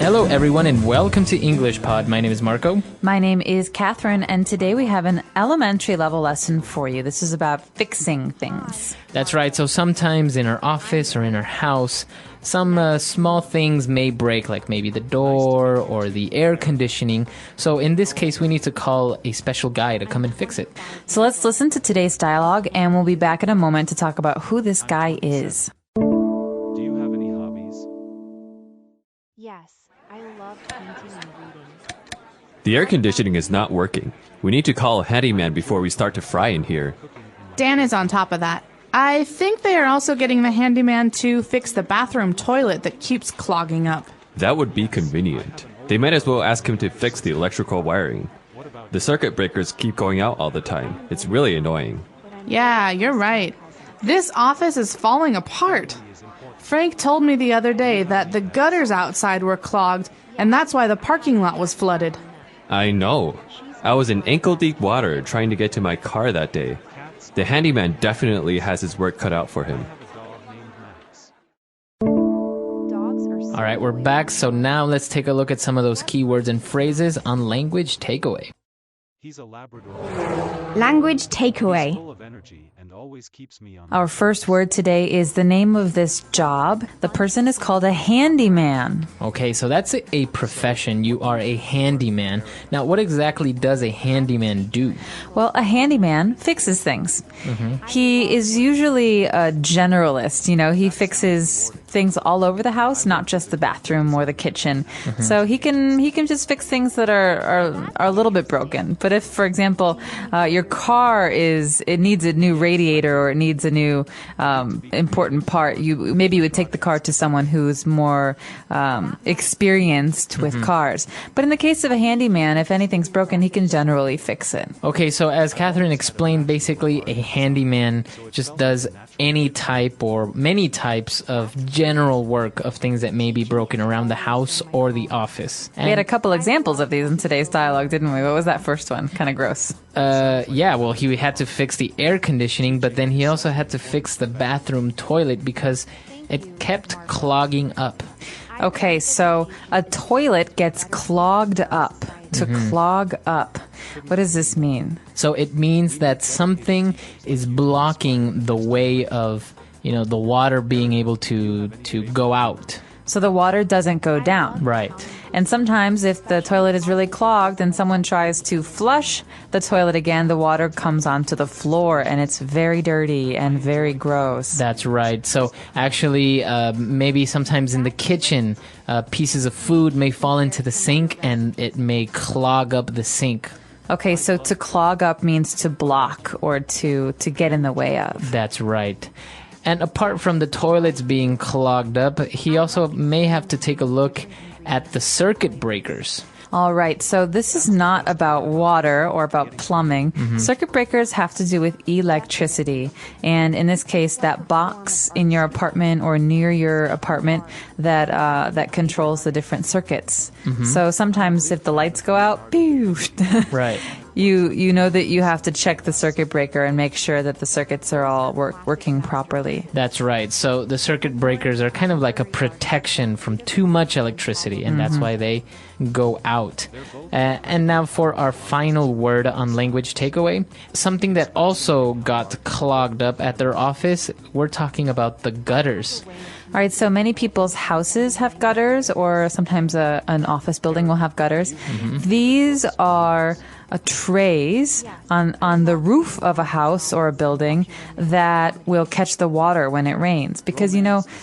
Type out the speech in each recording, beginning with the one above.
Hello, everyone, and welcome to English Pod. My name is Marco. My name is Catherine, and today we have an elementary level lesson for you. This is about fixing things. That's right. So sometimes in our office or in our house, some small things may break, like maybe the door or the air conditioning. So in this case, we need to call a special guy to come and fix it. So let's listen to today's dialogue, and we'll be back in a moment to talk about who this guy is. Do you have any hobbies? Yes, I love painting and reading. The air conditioning is not working. We need to call a handyman before we start to fry in here. Dan is on top of that. I think they are also getting the handyman to fix the bathroom toilet that keeps clogging up. That would be convenient. They might as well ask him to fix the electrical wiring. The circuit breakers keep going out all the time. It's really annoying. Yeah, you're right. This office is falling apart. Frank told me the other day that the gutters outside were clogged, and that's why the parking lot was flooded. I know. I was in ankle-deep water trying to get to my car that day. The handyman definitely has his work cut out for him. Dogs are All right, we're back. So now let's take a look at some of those keywords and phrases on language takeaway. He's a Labrador. Language He's takeaway. full of energy and always keeps me on. Our first word today is the name of this job. The person is called a handyman. Okay, so that's a profession. You are a handyman. Now, what exactly does a handyman do? Well, a handyman fixes things. He is usually a generalist. You know, he fixes things all over the house, not just the bathroom or the kitchen. So he can just fix things that are a little bit broken. But if, for example, your car needs a new radiator or it needs a new important part, you would take the car to someone who's more experienced with cars. But in the case of a handyman, if anything's broken, he can generally fix it. Okay, so as Catherine explained, basically a handyman just does any type or many types of general work of things that may be broken around the house or the office. We had a couple examples of these in today's dialogue, didn't we? What was that first one? Kind of gross. Yeah, well, he had to fix the air conditioning, but then he also had to fix the bathroom toilet because it kept clogging up. Okay, so a toilet gets clogged up. To clog up. What does this mean? So it means that something is blocking the way of, the water being able to go out. So the water doesn't go down. Right. And sometimes if the toilet is really clogged and someone tries to flush the toilet again, the water comes onto the floor and it's very dirty and very gross. That's right. So actually, maybe sometimes in the kitchen, pieces of food may fall into the sink and it may clog up the sink. Okay, so to clog up means to block or to get in the way of. That's right. And apart from the toilets being clogged up, he also may have to take a look at the circuit breakers. All right, so this is not about water or about plumbing. Circuit breakers have to do with electricity. And in this case, that box in your apartment or near your apartment that controls the different circuits. So sometimes if the lights go out, pew, Right. You know that you have to check the circuit breaker and make sure that the circuits are all working properly. That's right. So the circuit breakers are kind of like a protection from too much electricity, and that's why they go out. And now for our final word on language takeaway, something that also got clogged up at their office, we're talking about the gutters. All right, so many people's houses have gutters, or sometimes an office building will have gutters. These are trays on the roof of a house or a building that will catch the water when it rains. Because,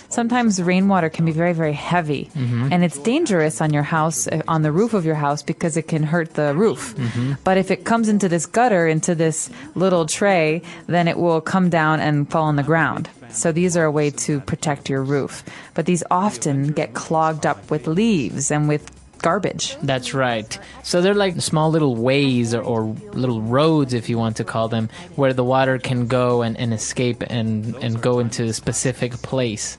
sometimes rainwater can be very, very heavy. And it's dangerous on your house, on the roof of your house, because it can hurt the roof. But if it comes into this gutter, into this little tray, then it will come down and fall on the ground. So these are a way to protect your roof. But these often get clogged up with leaves and with garbage. That's right. So they're like small little ways or little roads, if you want to call them, where the water can go and escape and go into a specific place.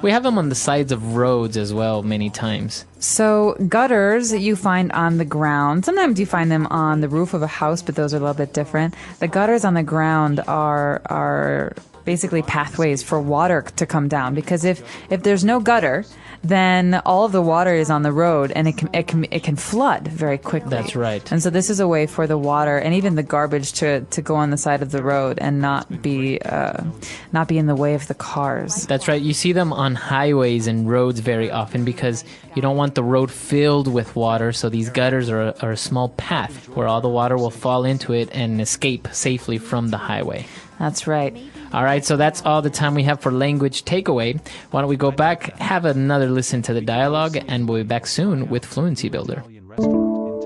We have them on the sides of roads as well many times. So gutters you find on the ground. Sometimes you find them on the roof of a house, but those are a little bit different. The gutters on the ground are basically pathways for water to come down. Because if there's no gutter, then all of the water is on the road, and it can flood very quickly. That's right. And so this is a way for the water and even the garbage to go on the side of the road and not be in the way of the cars. That's right. You see them on highways and roads very often because you don't want the road filled with water, so these gutters are a small path where all the water will fall into it and escape safely from the highway. That's right. All right, so that's all the time we have for language takeaway. Why don't we go back, have another listen to the dialogue, and we'll be back soon with Fluency Builder. Italian restaurant in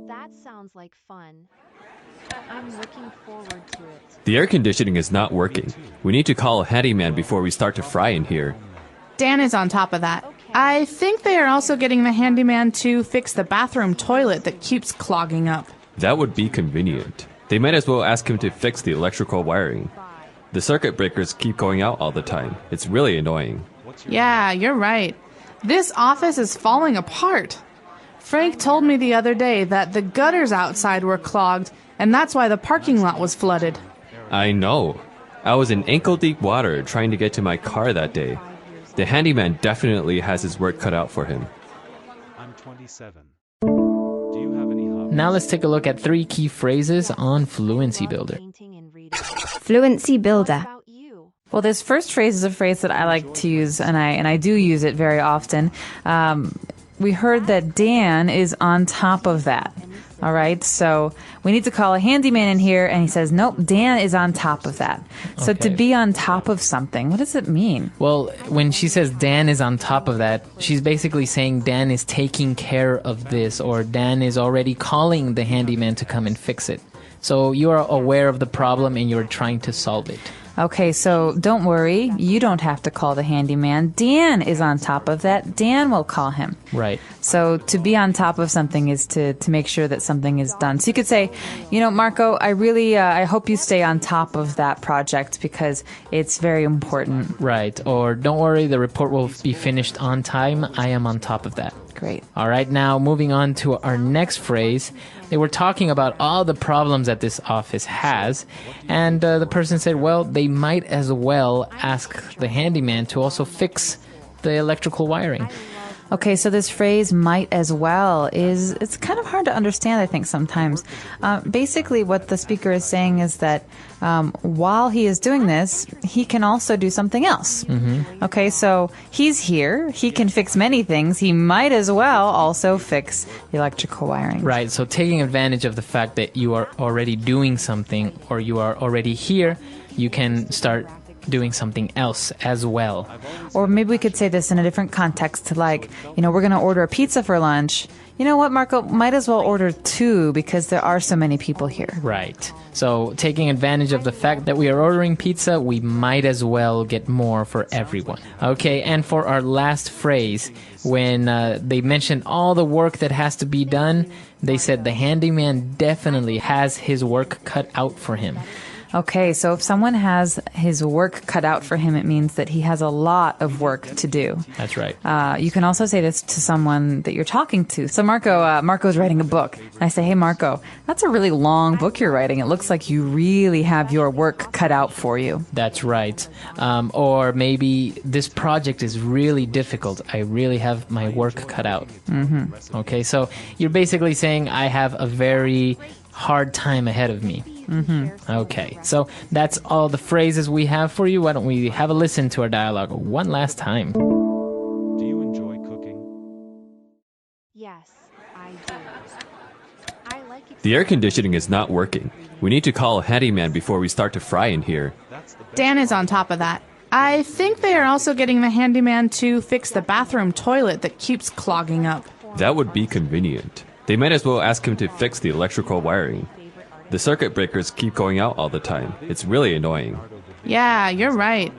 town. That sounds like fun. I'm looking forward to it. The air conditioning is not working. We need to call a handyman before we start to fry in here. Dan is on top of that. I think they are also getting the handyman to fix the bathroom toilet that keeps clogging up. That would be convenient. They might as well ask him to fix the electrical wiring. The circuit breakers keep going out all the time. It's really annoying. Yeah, you're right. This office is falling apart. Frank told me the other day that the gutters outside were clogged, and that's why the parking lot was flooded. I know. I was in ankle-deep water trying to get to my car that day. The handyman definitely has his work cut out for him. I'm 27. Do you have any hobbies? Now let's take a look at 3 key phrases on Fluency Builder. Painting and reading. Fluency Builder. What about you? Well, this first phrase is a phrase that I like to use, and I do use it very often. We heard that Dan is on top of that. All right, so we need to call a handyman in here, and he says, nope, Dan is on top of that. So to Okay. be on top of something, what does it mean? Well, when she says Dan is on top of that, she's basically saying Dan is taking care of this, or Dan is already calling the handyman to come and fix it. So you are aware of the problem and you're trying to solve it. Okay, so don't worry. You don't have to call the handyman. Dan is on top of that. Dan will call him. Right. So to be on top of something is to make sure that something is done. So you could say, Marco, I hope you stay on top of that project because it's very important. Right. Or don't worry, the report will be finished on time. I am on top of that. Great. All right, now moving on to our next phrase. They were talking about all the problems that this office has, and the person said, well, they might as well ask the handyman to also fix the electrical wiring. Okay, so this phrase "might as well" it's kind of hard to understand, I think, sometimes. Basically, what the speaker is saying is that while he is doing this, he can also do something else. Mm-hmm. Okay, so he's here. He can fix many things. He might as well also fix the electrical wiring. Right, so taking advantage of the fact that you are already doing something or you are already here, you can start doing something else as well. Or maybe we could say this in a different context, like, we're going to order a pizza for lunch. You know what, Marco? Might as well order 2 because there are so many people here. Right. So taking advantage of the fact that we are ordering pizza, we might as well get more for everyone. Okay, and for our last phrase, when they mentioned all the work that has to be done, they said the handyman definitely has his work cut out for him. Okay, so if someone has his work cut out for him, it means that he has a lot of work to do. That's right. You can also say this to someone that you're talking to. So Marco's writing a book. And I say, hey, Marco, that's a really long book you're writing. It looks like you really have your work cut out for you. That's right. Or maybe this project is really difficult. I really have my work cut out. Mm-hmm. Okay, so you're basically saying I have a very hard time ahead of me. Mm-hmm. Okay, so that's all the phrases we have for you. Why don't we have a listen to our dialogue one last time? Do you enjoy cooking? Yes, I do. I like The air conditioning is not working. We need to call a handyman before we start to fry in here. Dan is on top of that. I think they are also getting the handyman to fix the bathroom toilet that keeps clogging up. That would be convenient. They might as well ask him to fix the electrical wiring. The circuit breakers keep going out all the time. It's really annoying. Yeah, you're right.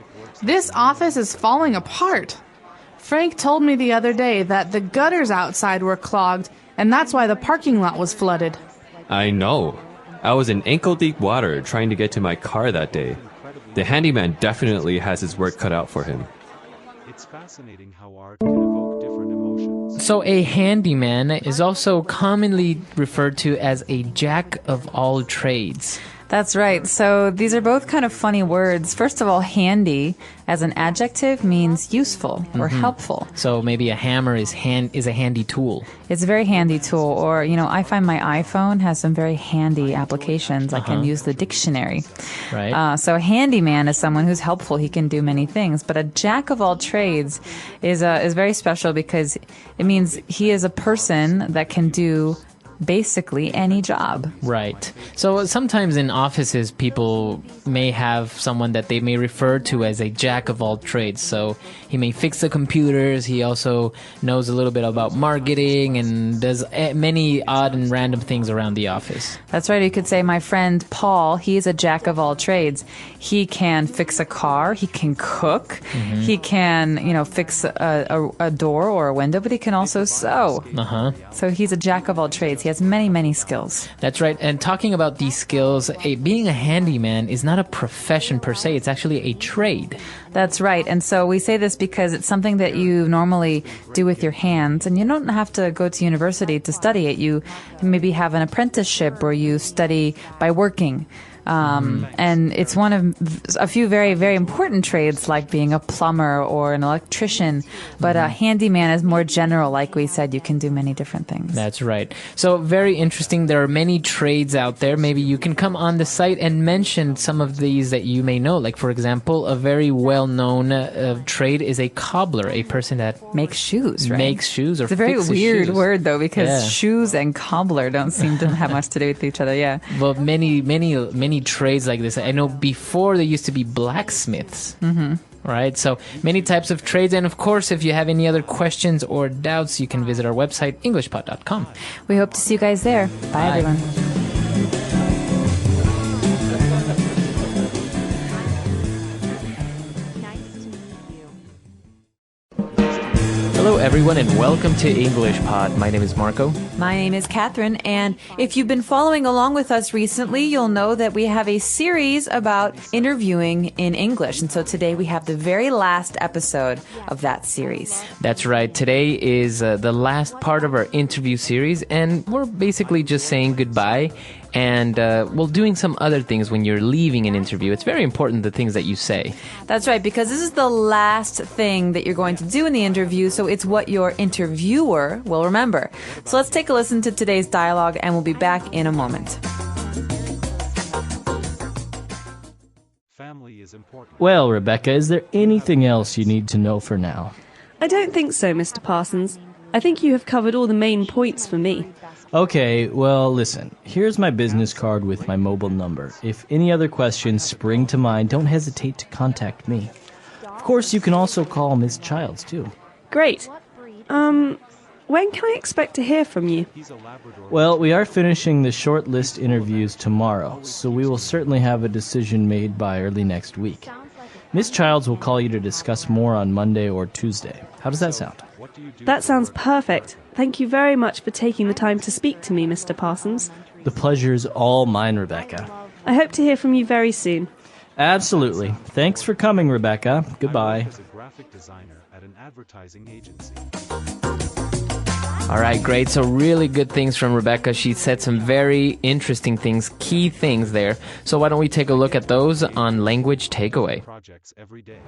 This office is falling apart. Frank told me the other day that the gutters outside were clogged, and that's why the parking lot was flooded. I know. I was in ankle-deep water trying to get to my car that day. The handyman definitely has his work cut out for him. It's fascinating how art can evoke different emotions. So a handyman is also commonly referred to as a jack of all trades. That's right. So these are both kind of funny words. First of all, handy as an adjective means useful or helpful. So maybe a hammer is a handy tool. It's a very handy tool. Or, I find my iPhone has some very handy applications. I can use the dictionary. Right. So a handyman is someone who's helpful. He can do many things. But a jack of all trades is very special because it means he is a person that can do basically any job. Right. So sometimes in offices, people may have someone that they may refer to as a jack of all trades. So he may fix the computers. He also knows a little bit about marketing and does many odd and random things around the office. That's right. You could say my friend Paul, he's a jack of all trades. He can fix a car. He can cook. He can, fix a door or a window, but he can also sew. So he's a jack of all trades. He has many, many skills. That's right. And talking about these skills, being a handyman is not a profession per se. It's actually a trade. That's right. And so we say this because it's something that you normally do with your hands, and you don't have to go to university to study it. You maybe have an apprenticeship where you study by working. And it's one of a few very, very important trades like being a plumber or an electrician. But a handyman is more general. Like we said, you can do many different things. That's right. So very interesting. There are many trades out there. Maybe you can come on the site and mention some of these that you may know. Like, for example, a very well-known trade is a cobbler, a person that makes shoes, right? Makes shoes or It's a very fixes weird shoes. word, though, because Yeah. shoes and cobbler don't seem to have much to do with each other. Yeah. Well, many trades like this. I know before there used to be blacksmiths. Right? So many types of trades. And of course, if you have any other questions or doubts, you can visit our website, englishpod.com. We hope to see you guys there. Bye. Everyone. Nice to meet you. Hello, everyone, and welcome to English Pod. My name is Marco. My name is Catherine, and if you've been following along with us recently, you'll know that we have a series about interviewing in English. And so today we have the very last episode of that series. That's right. Today is the last part of our interview series, and we're basically just saying goodbye. And, doing some other things when you're leaving an interview. It's very important, the things that you say. That's right, because this is the last thing that you're going to do in the interview, so it's what your interviewer will remember. So let's take a listen to today's dialogue, and we'll be back in a moment. Family is important. Well, Rebecca, is there anything else you need to know for now? I don't think so, Mr. Parsons. I think you have covered all the main points for me. Okay, well, listen. Here's my business card with my mobile number. If any other questions spring to mind, don't hesitate to contact me. Of course, you can also call Miss Childs, too. Great. When can I expect to hear from you? Well, we are finishing the short list interviews tomorrow, so we will certainly have a decision made by early next week. Miss Childs will call you to discuss more on Monday or Tuesday. How does that sound? That sounds perfect. Thank you very much for taking the time to speak to me, Mr. Parsons. The pleasure's all mine, Rebecca. I hope to hear from you very soon. Absolutely. Thanks for coming, Rebecca. Goodbye. As a graphic designer at an advertising agency. All right, great. So really good things from Rebecca. She said some very interesting things, key things there. So why don't we take a look at those on Language Takeaway. Projects every day.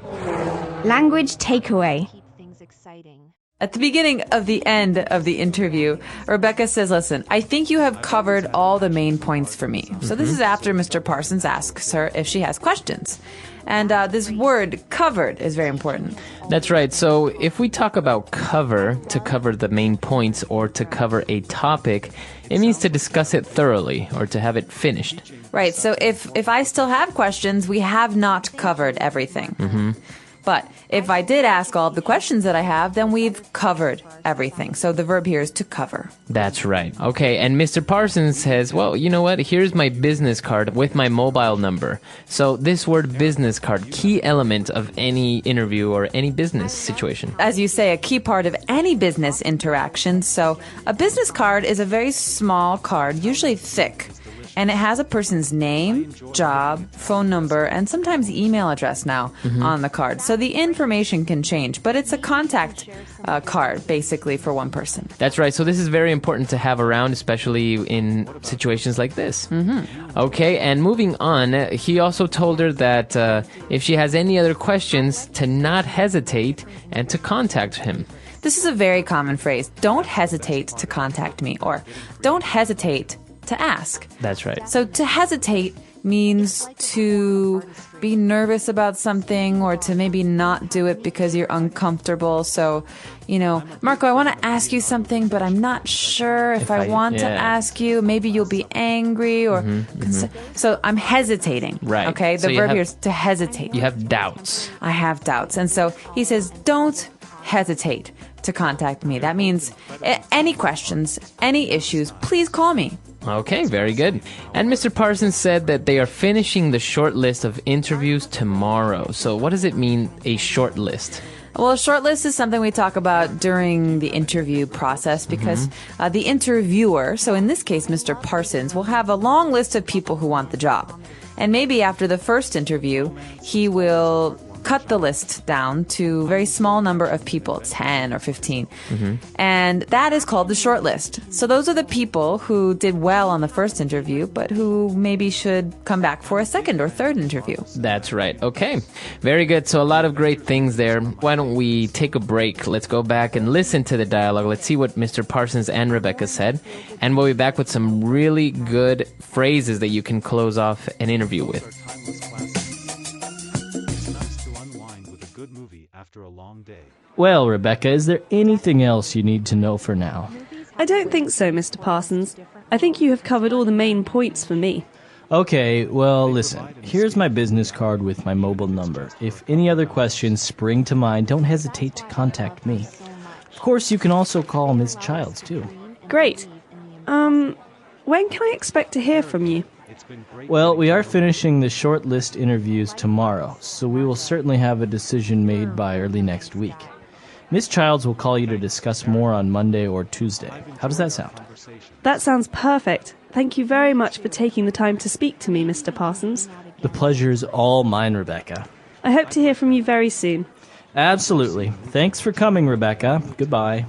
Language takeaway. Keep things exciting. At the beginning of the end of the interview, Rebecca says, listen, I think you have covered all the main points for me. So this is after Mr. Parsons asks her if she has questions. And this word, covered, is very important. That's right. So if we talk about cover, to cover the main points or to cover a topic, it means to discuss it thoroughly or to have it finished. Right. So if I still have questions, we have not covered everything. But if I did ask all of the questions that I have, then we've covered everything. So the verb here is to cover. That's right. Okay, and Mr. Parsons says, well, you know what? Here's my business card with my mobile number. So this word business card, key element of any interview or any business situation. As you say, a key part of any business interaction. So a business card is a very small card, usually thick. And it has a person's name, job, phone number, and sometimes email address now on the card. So the information can change, but it's a contact card, basically, for one person. That's right. So this is very important to have around, especially in situations like this. Okay, and moving on, he also told her that if she has any other questions, to not hesitate and to contact him. This is a very common phrase. Don't hesitate to contact me, or don't hesitate to ask. That's right. So to hesitate means to be nervous about something or to maybe not do it because you're uncomfortable. So, Marco, I want to ask you something, but I'm not sure if I want to ask you. Maybe you'll be angry or... So I'm hesitating. Right. Okay? The verb here is to hesitate. You have doubts. I have doubts. And so he says, don't hesitate to contact me. That means any questions, any issues, please call me. Okay, very good. And Mr. Parsons said that they are finishing the short list of interviews tomorrow. So what does it mean, a short list? Well, a short list is something we talk about during the interview process because the interviewer, so in this case, Mr. Parsons, will have a long list of people who want the job. And maybe after the first interview, he will cut the list down to a very small number of people, 10 or 15. And that is called the short list. So those are the people who did well on the first interview, but who maybe should come back for a second or third interview. That's right. Okay. Very good. So a lot of great things there. Why don't we take a break? Let's go back and listen to the dialogue. Let's see what Mr. Parsons and Rebecca said. And we'll be back with some really good phrases that you can close off an interview with. After a long day. Well, Rebecca, is there anything else you need to know for now? I don't think so, Mr. Parsons. I think you have covered all the main points for me. Okay, well, listen. Here's my business card with my mobile number. If any other questions spring to mind, don't hesitate to contact me. Of course, you can also call Ms. Childs, too. Great. When can I expect to hear from you? Well, we are finishing the short list interviews tomorrow, so we will certainly have a decision made by early next week. Ms. Childs will call you to discuss more on Monday or Tuesday. How does that sound? That sounds perfect. Thank you very much for taking the time to speak to me, Mr. Parsons. The pleasure is all mine, Rebecca. I hope to hear from you very soon. Absolutely. Thanks for coming, Rebecca. Goodbye.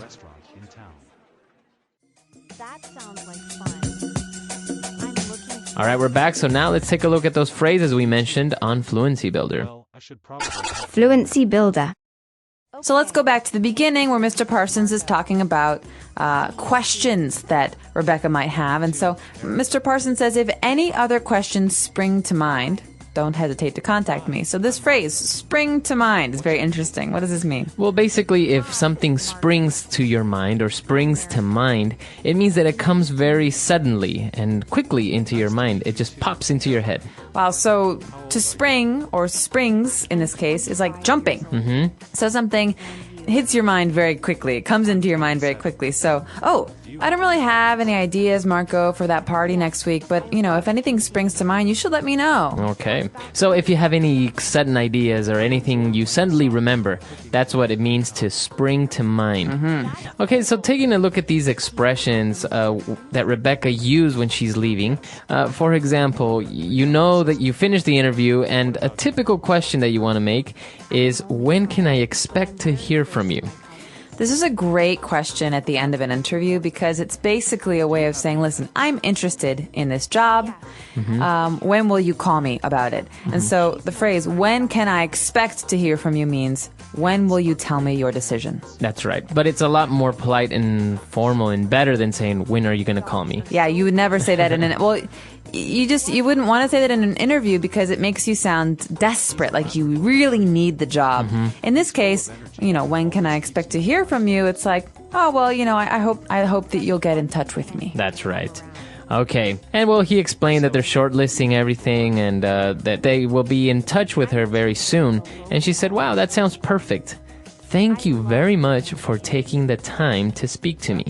That sounds like fun. All right, we're back. So now let's take a look at those phrases we mentioned on Fluency Builder. Fluency Builder. So let's go back to the beginning where Mr. Parsons is talking about questions that Rebecca might have. And so Mr. Parsons says, if any other questions spring to mind, don't hesitate to contact me. So this phrase, spring to mind, is very interesting. What does this mean? Well, basically, if something springs to your mind or springs to mind, it means that it comes very suddenly and quickly into your mind. It just pops into your head. Wow, so to spring, or springs in this case, is like jumping. So something hits your mind very quickly. It comes into your mind very quickly. So, I don't really have any ideas, Marco, for that party next week, but, if anything springs to mind, you should let me know. Okay. So if you have any sudden ideas or anything you suddenly remember, that's what it means to spring to mind. Okay, so taking a look at these expressions that Rebecca used when she's leaving. For example, you know that you finished the interview, and a typical question that you want to make is, when can I expect to hear from you? This is a great question at the end of an interview because it's basically a way of saying, listen, I'm interested in this job. When will you call me about it? And so the phrase, when can I expect to hear from you, means, when will you tell me your decision? That's right. But it's a lot more polite and formal and better than saying, when are you going to call me? Yeah, you would never say that in an... Well, you wouldn't want to say that in an interview because it makes you sound desperate, like you really need the job. In this case, when can I expect to hear from you? It's like, oh, well, I hope that you'll get in touch with me. That's right. Okay. And well, he explained that they're shortlisting everything and that they will be in touch with her very soon. And she said, wow, that sounds perfect. Thank you very much for taking the time to speak to me.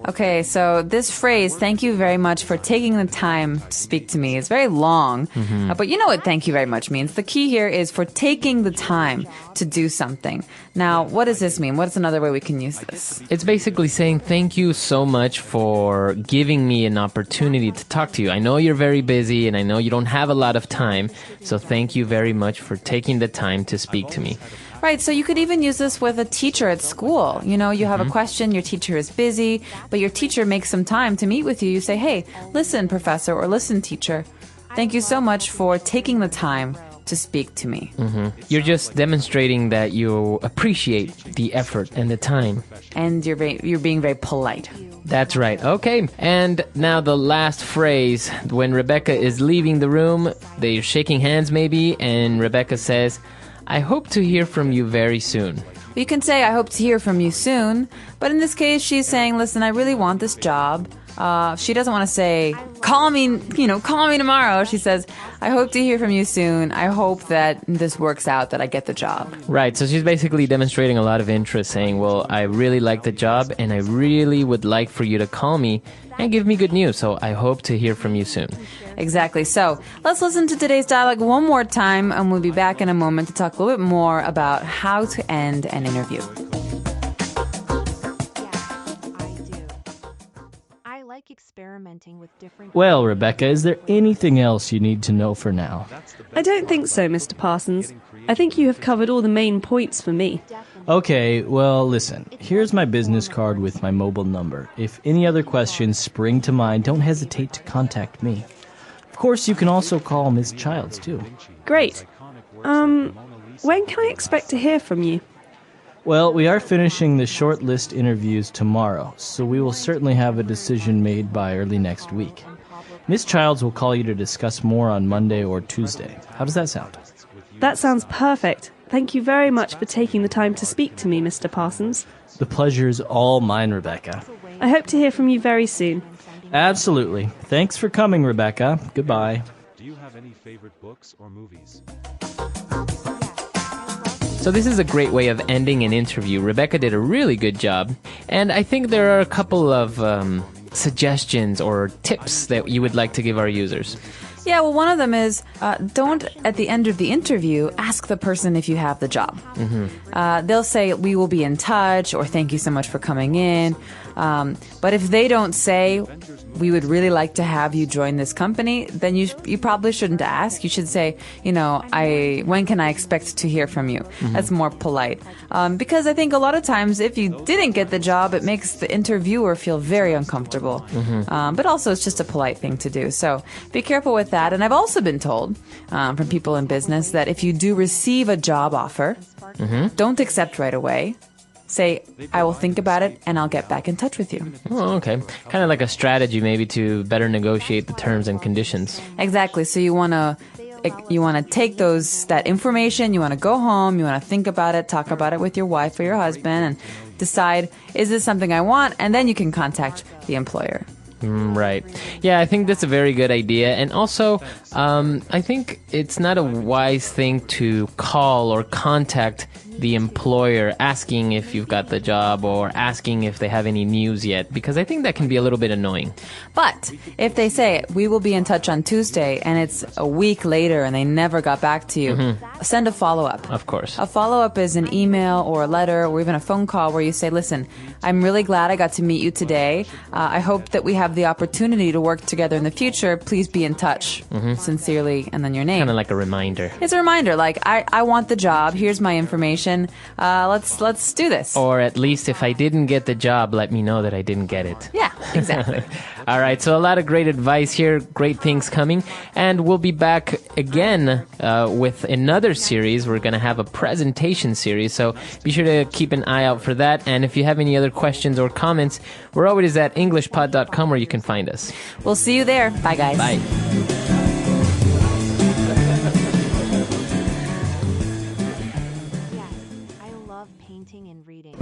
Okay, so this phrase, thank you very much for taking the time to speak to me, is very long. But you know what thank you very much means. The key here is for taking the time to do something. Now, what does this mean? What's another way we can use this? It's basically saying thank you so much for giving me an opportunity to talk to you. I know you're very busy and I know you don't have a lot of time, so thank you very much for taking the time to speak to me. Right, so you could even use this with a teacher at school. You know, you have a question, your teacher is busy, but your teacher makes some time to meet with you. You say, hey, listen, professor, or listen, teacher. Thank you so much for taking the time to speak to me. You're just demonstrating that you appreciate the effort and the time. And you're being very polite. That's right. Okay. And now the last phrase. When Rebecca is leaving the room, they're shaking hands maybe, and Rebecca says, I hope to hear from you very soon. You can say, I hope to hear from you soon. But in this case, she's saying, listen, I really want this job. She doesn't want to say, call me tomorrow. She says, I hope to hear from you soon. I hope that this works out, that I get the job. Right. So she's basically demonstrating a lot of interest, saying, well, I really like the job and I really would like for you to call me and give me good news. So I hope to hear from you soon. Exactly. So let's listen to today's dialogue one more time, and we'll be back in a moment to talk a little bit more about how to end an interview. Experimenting with different. Well, Rebecca, is there anything else you need to know for now? I don't think so, Mr. Parsons. I think you have covered all the main points for me. Okay, well, listen. Here's my business card with my mobile number. If any other questions spring to mind, don't hesitate to contact me. Of course, you can also call Miss Childs, too. Great. When can I expect to hear from you? Well, we are finishing the short list interviews tomorrow, so we will certainly have a decision made by early next week. Miss Childs will call you to discuss more on Monday or Tuesday. How does that sound? That sounds perfect. Thank you very much for taking the time to speak to me, Mr. Parsons. The pleasure's all mine, Rebecca. I hope to hear from you very soon. Absolutely. Thanks for coming, Rebecca. Goodbye. Do you have any favorite books or movies? So this is a great way of ending an interview. Rebecca did a really good job. And I think there are a couple of suggestions or tips that you would like to give our users. Yeah, well, one of them is don't, at the end of the interview, ask the person if you have the job. They'll say, we will be in touch, or thank you so much for coming in. But if they don't say, we would really like to have you join this company, then you probably shouldn't ask. You should say, when can I expect to hear from you? That's more polite. Because I think a lot of times if you didn't get the job, it makes the interviewer feel very uncomfortable. But also it's just a polite thing to do. So be careful with that. And I've also been told from people in business that if you do receive a job offer, don't accept right away. Say, I will think about it and I'll get back in touch with you. Oh, okay. Kind of like a strategy maybe to better negotiate the terms and conditions. Exactly. So you want to take that information, you want to go home, you want to think about it, talk about it with your wife or your husband, and decide, is this something I want? And then you can contact the employer. Right. Yeah, I think that's a very good idea. And also, I think it's not a wise thing to call or contact the employer asking if you've got the job or asking if they have any news yet, because I think that can be a little bit annoying. But if they say, we will be in touch on Tuesday, and it's a week later and they never got back to you, send a follow-up. Of course. A follow-up is an email or a letter or even a phone call where you say, listen, I'm really glad I got to meet you today. I hope that we have the opportunity to work together in the future. Please be in touch. Sincerely, and then your name. Kind of like a reminder. It's a reminder, like, I want the job. Here's my information. Let's do this. Or at least if I didn't get the job, let me know that I didn't get it. Yeah, exactly. All right, so a lot of great advice here, great things coming, and we'll be back again with another series. We're going to have a presentation series, so be sure to keep an eye out for that. And if you have any other questions or comments, we're always at englishpod.com where you can find us. We'll see you there. Bye, guys. Bye. Reading.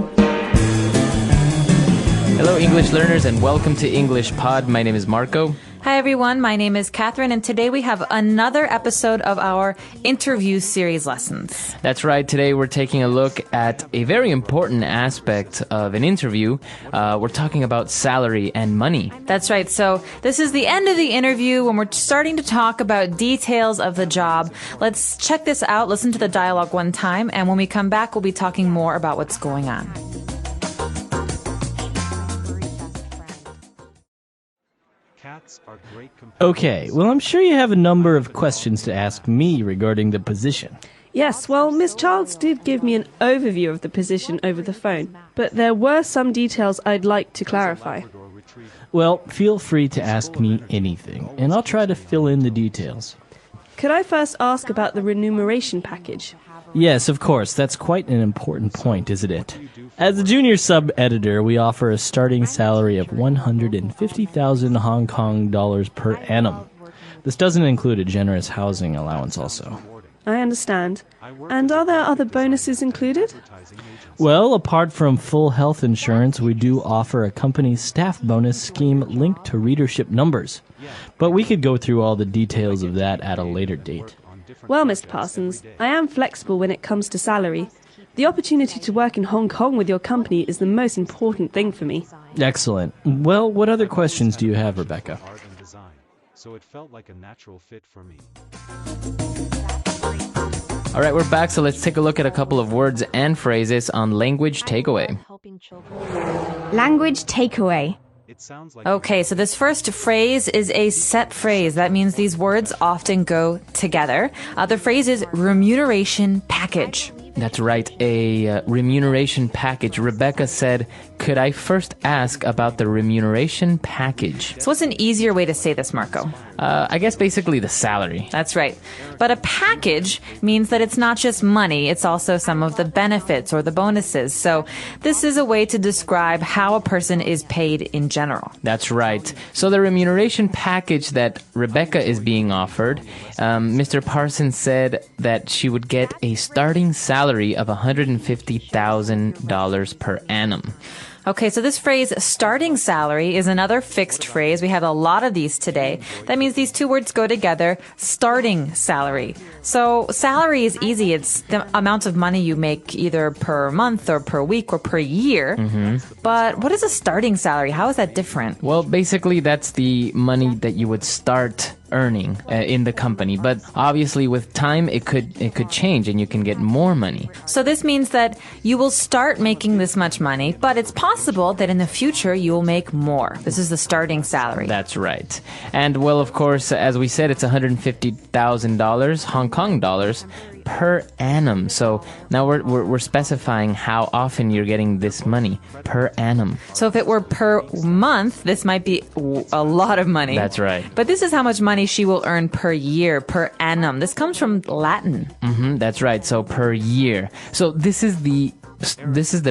Hello, English learners, and welcome to English Pod. My name is Marco. Hi, everyone. My name is Catherine, and today we have another episode of our interview series lessons. That's right. Today we're taking a look at a very important aspect of an interview. We're talking about salary and money. That's right. So this is the end of the interview when we're starting to talk about details of the job. Let's check this out, listen to the dialogue one time, and when we come back, we'll be talking more about what's going on. Cats are great Okay, well, I'm sure you have a number of questions to ask me regarding the position. Yes, well, Miss Childs did give me an overview of the position over the phone, but there were some details I'd like to clarify. Well, feel free to ask me anything, and I'll try to fill in the details. Could I first ask about the remuneration package? Yes, of course. That's quite an important point, isn't it? As a junior sub-editor, we offer a starting salary of 150,000 Hong Kong dollars per annum. This doesn't include a generous housing allowance also. I understand. And are there other bonuses included? Well, apart from full health insurance, we do offer a company staff bonus scheme linked to readership numbers. But we could go through all the details of that at a later date. Well, Mr. Parsons, I am flexible when it comes to salary. The opportunity to work in Hong Kong with your company is the most important thing for me. Excellent. Well, what other questions do you have, Rebecca? art and design, so it felt like a natural fit for me. All right, we're back, so let's take a look at a couple of words and phrases on language takeaway. Helping children. Language takeaway. It sounds like Okay, so this first phrase is a set phrase. That means these words often go together. The phrase is remuneration package. That's right, a remuneration package. Rebecca said, could I first ask about the remuneration package? So what's an easier way to say this, Marco? I guess basically the salary. That's right. But a package means that it's not just money, it's also some of the benefits or the bonuses. So this is a way to describe how a person is paid in general. That's right. So the remuneration package that Rebecca is being offered, Mr. Parsons said that she would get a starting salary of $150,000 per annum. Okay, so this phrase, starting salary, is another fixed phrase. We have a lot of these today. That means these two words go together, starting salary. So salary is easy. It's the amount of money you make either per month or per week or per year. But what is a starting salary? How is that different? Well, basically that's the money that you would start earning in the company, but obviously with time it could change and you can get more money. So this means that you will start making this much money, but it's possible that in the future you will make more. This is the starting salary. That's right. And well, of course, as we said, it's $150,000 Hong Kong dollars per annum. So now we're specifying how often you're getting this money per annum. So if it were per month, this might be a lot of money. That's right. But this is how much money she will earn per year, per annum. This comes from Latin. That's right. So per year. So this is the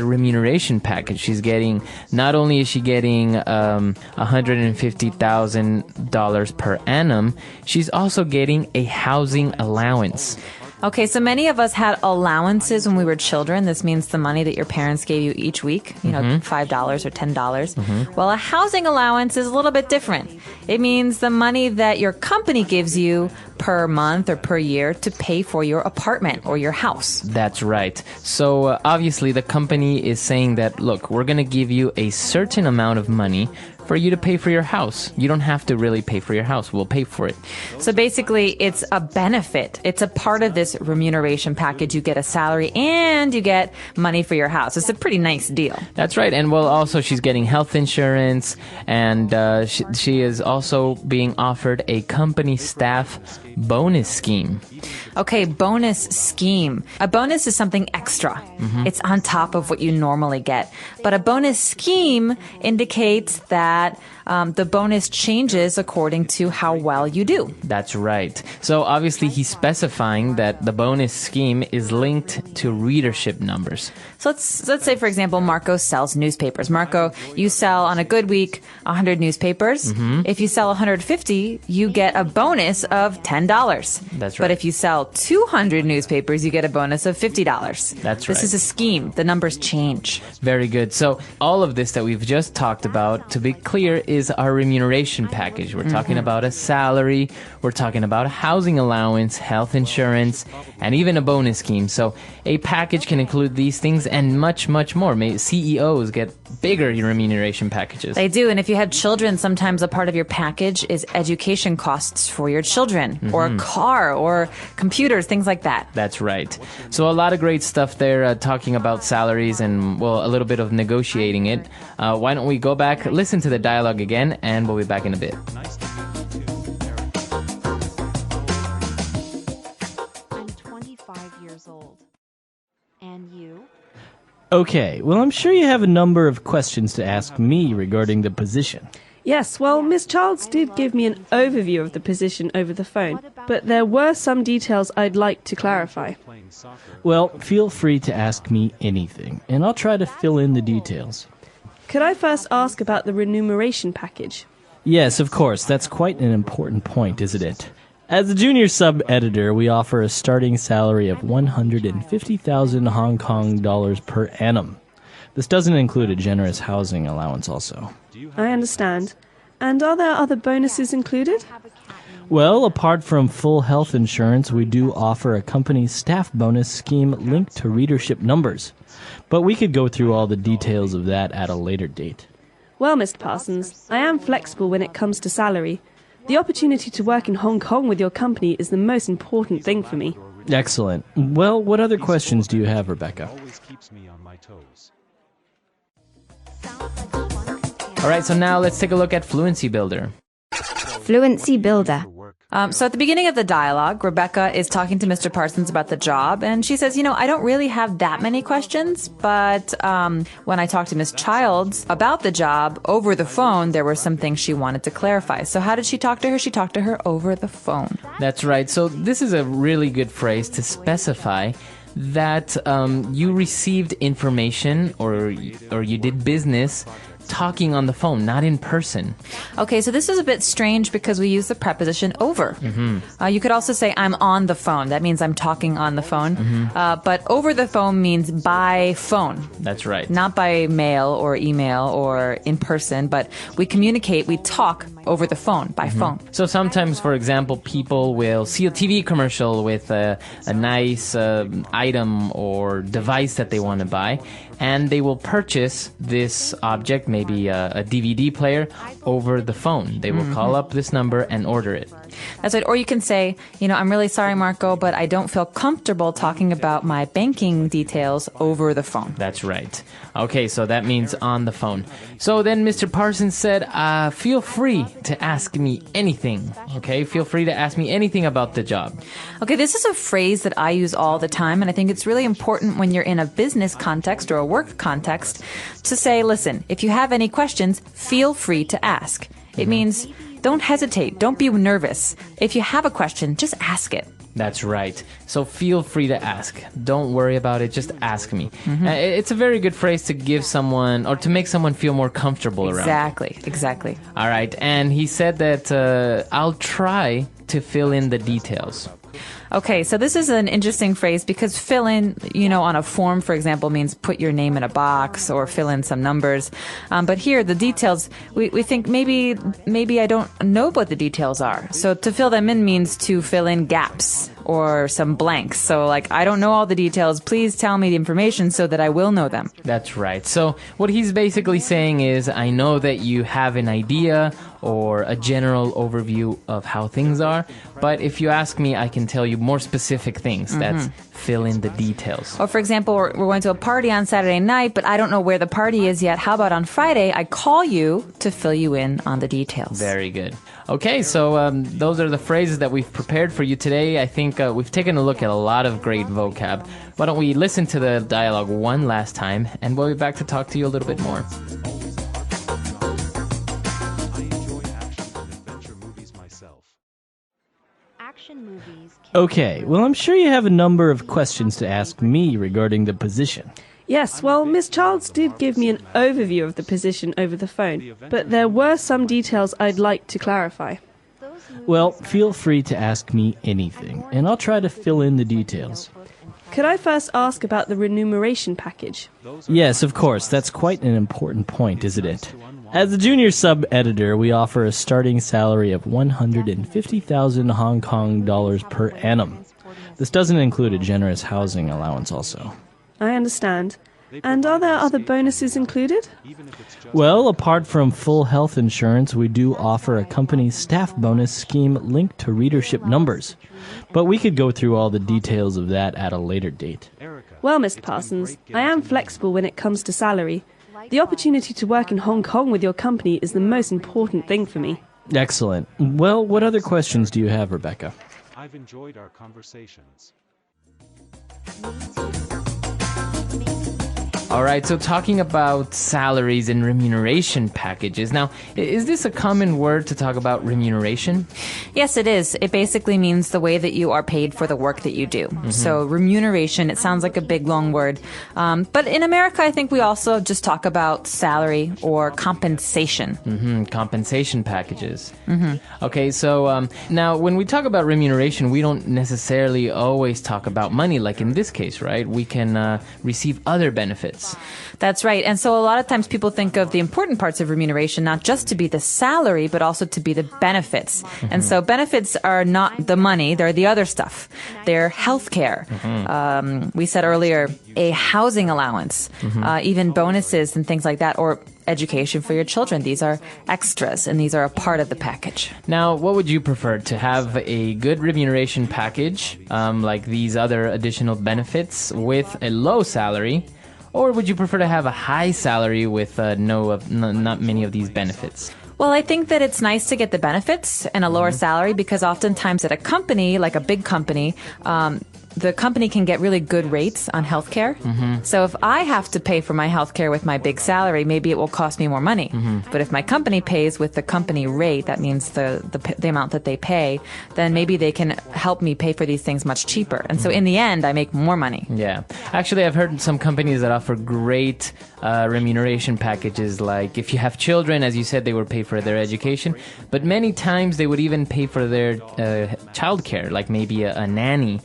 remuneration package. She's getting, not only is she getting $150,000 per annum, she's also getting a housing allowance. Okay, so many of us had allowances when we were children. This means the money that your parents gave you each week, $5 or $10. Well, a housing allowance is a little bit different. It means the money that your company gives you per month or per year to pay for your apartment or your house. That's right. So obviously the company is saying that, look, we're going to give you a certain amount of money for you to pay for your house. You don't have to really pay for your house. We'll pay for it. So basically, it's a benefit. It's a part of this remuneration package. You get a salary and you get money for your house. It's a pretty nice deal. That's right. And well, also she's getting health insurance, and she is also being offered a company staff bonus scheme. Okay, bonus scheme. A bonus is something extra. It's on top of what you normally get. But a bonus scheme indicates that the bonus changes according to how well you do. That's right. So obviously he's specifying that the bonus scheme is linked to readership numbers. So let's say, for example, Marco sells newspapers. Marco, you sell on a good week 100 newspapers. If you sell 150, you get a bonus of $10. That's right. But if you sell 200 newspapers, you get a bonus of $50. That's right. This is a scheme. The numbers change. Very good. So all of this that we've just talked about, to be it clear, is our remuneration package. We're talking about a salary, we're talking about a housing allowance, health insurance, and even a bonus scheme. So a package can include these things and much, much more. CEOs get bigger remuneration packages. They do, and if you have children, sometimes a part of your package is education costs for your children, or a car, or computers, things like that. That's right. So a lot of great stuff there, talking about salaries and, well, a little bit of negotiating it. Why don't we go back, listen to the dialogue again, and we'll be back in a bit. I'm 25 years old. And you? Okay, well, I'm sure you have a number of questions to ask me regarding the position. Yes, well, Miss Childs did give me an overview of the position over the phone, but there were some details I'd like to clarify. Well, feel free to ask me anything, and I'll try to fill in the details. Could I first ask about the remuneration package? Yes, of course, that's quite an important point, isn't it? As a junior sub-editor, we offer a starting salary of 150,000 Hong Kong dollars per annum. This doesn't include a generous housing allowance also. I understand. And are there other bonuses included? Well, apart from full health insurance, we do offer a company staff bonus scheme linked to readership numbers. But we could go through all the details of that at a later date. Well, Mr. Parsons, I am flexible when it comes to salary. The opportunity to work in Hong Kong with your company is the most important thing for me. Excellent. Well, what other questions do you have, Rebecca? Always keeps me on my toes. All right, so now let's take a look at Fluency Builder. Fluency Builder. So at the beginning of the dialogue, Rebecca is talking to Mr. Parsons about the job, and she says, I don't really have that many questions, but when I talked to Miss Childs about the job over the phone, there were some things she wanted to clarify. So how did she talk to her? She talked to her over the phone. That's right. So this is a really good phrase to specify that you received information or you did business talking on the phone, not in person. Okay, so this is a bit strange because we use the preposition over. You could also say I'm on the phone. That means I'm talking on the phone. But over the phone means by phone. That's right. Not by mail or email or in person, but we communicate, we talk over the phone, by phone. So sometimes, for example, people will see a TV commercial with a nice item or device that they want to buy, and they will purchase this object, maybe a DVD player, over the phone. They will call up this number and order it. That's right. Or you can say, I'm really sorry, Marco, but I don't feel comfortable talking about my banking details over the phone. That's right. Okay, so that means on the phone. So then Mr. Parsons said, feel free to ask me anything. Okay, feel free to ask me anything about the job. Okay, this is a phrase that I use all the time, and I think it's really important when you're in a business context or a work context to say, listen, if you have any questions, feel free to ask. It means don't hesitate. Don't be nervous. If you have a question, just ask it. That's right. So feel free to ask. Don't worry about it. Just ask me. It's a very good phrase to give someone or to make someone feel more comfortable around. Exactly. All right. And he said that I'll try to fill in the details. Okay, so this is an interesting phrase because fill in, on a form, for example, means put your name in a box or fill in some numbers. But here, the details, we think maybe I don't know what the details are. So to fill them in means to fill in gaps or some blanks. So I don't know all the details. Please tell me the information so that I will know them. That's right. So what he's basically saying is, I know that you have an idea or a general overview of how things are, but if you ask me, I can tell you more specific things. That's fill in the details. Or for example, we're going to a party on Saturday night, but I don't know where the party is yet. How about on Friday, I call you to fill you in on the details. Very good. Okay, so those are the phrases that we've prepared for you today. I think we've taken a look at a lot of great vocab. Why don't we listen to the dialogue one last time, and we'll be back to talk to you a little bit more. Okay, well, I'm sure you have a number of questions to ask me regarding the position. Yes, well, Miss Childs did give me an overview of the position over the phone, but there were some details I'd like to clarify. Well, feel free to ask me anything, and I'll try to fill in the details. Could I first ask about the remuneration package? Yes, of course, that's quite an important point, isn't it? As a junior sub-editor, we offer a starting salary of 150,000 Hong Kong dollars per annum. This doesn't include a generous housing allowance also. I understand. And are there other bonuses included? Well, apart from full health insurance, we do offer a company staff bonus scheme linked to readership numbers. But we could go through all the details of that at a later date. Well, Mr. Parsons, I am flexible when it comes to salary. The opportunity to work in Hong Kong with your company is the most important thing for me. Excellent. Well, what other questions do you have, Rebecca? I've enjoyed our conversations. All right, so talking about salaries and remuneration packages. Now, is this a common word to talk about remuneration? Yes, it is. It basically means the way that you are paid for the work that you do. So remuneration, it sounds like a big, long word. But in America, I think we also just talk about salary or compensation. Compensation packages. Okay, so now when we talk about remuneration, we don't necessarily always talk about money, like in this case, right? We can receive other benefits. That's right. And so a lot of times people think of the important parts of remuneration not just to be the salary, but also to be the benefits. And so benefits are not the money, they're the other stuff. They're healthcare. We said earlier, a housing allowance, even bonuses and things like that, or education for your children. These are extras, and these are a part of the package. Now, what would you prefer? To have a good remuneration package, like these other additional benefits, with a low salary? Or would you prefer to have a high salary with not many of these benefits? Well, I think that it's nice to get the benefits and a lower salary because oftentimes at a company, like a big company, the company can get really good rates on healthcare. So if I have to pay for my healthcare with my big salary, maybe it will cost me more money. But if my company pays with the company rate, that means the amount that they pay, then maybe they can help me pay for these things much cheaper. And so in the end, I make more money. Yeah. Actually, I've heard some companies that offer great remuneration packages. Like if you have children, as you said, they would pay for their education. But many times they would even pay for their childcare, like maybe a nanny.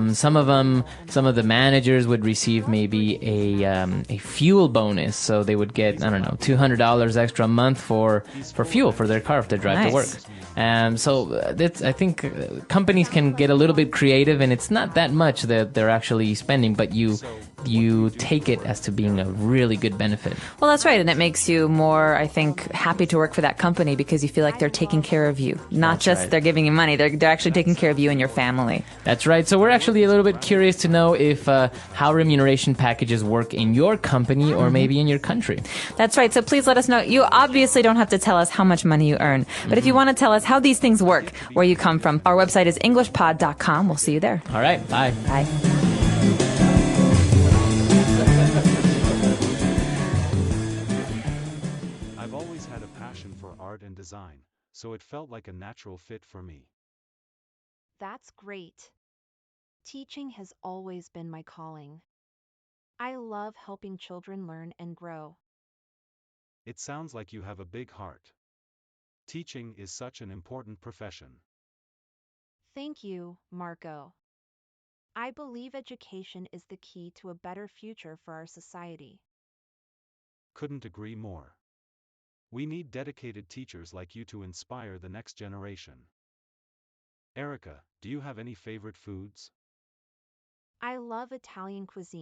Some of the managers would receive maybe a fuel bonus, so they would get, I don't know, $200 extra a month for fuel for their car if they drive to work. I think companies can get a little bit creative, and it's not that much that they're actually spending, but you take it as to being a really good benefit. Well, that's right, and it makes you more, I think, happy to work for that company because you feel like they're taking care of you. Not just they're giving you money, they're actually taking care of you and your family. That's right. So we're actually a little bit curious to know if how remuneration packages work in your company or maybe in your country. That's right. So please let us know. You obviously don't have to tell us how much money you earn, but if you want to tell us how these things work, where you come from, our website is englishpod.com. We'll see you there. All right. Bye. Bye. I've always had a passion for art and design, so it felt like a natural fit for me. That's great. Teaching has always been my calling. I love helping children learn and grow. It sounds like you have a big heart. Teaching is such an important profession. Thank you, Marco. I believe education is the key to a better future for our society. Couldn't agree more. We need dedicated teachers like you to inspire the next generation. Erica, do you have any favorite foods? I love Italian cuisine.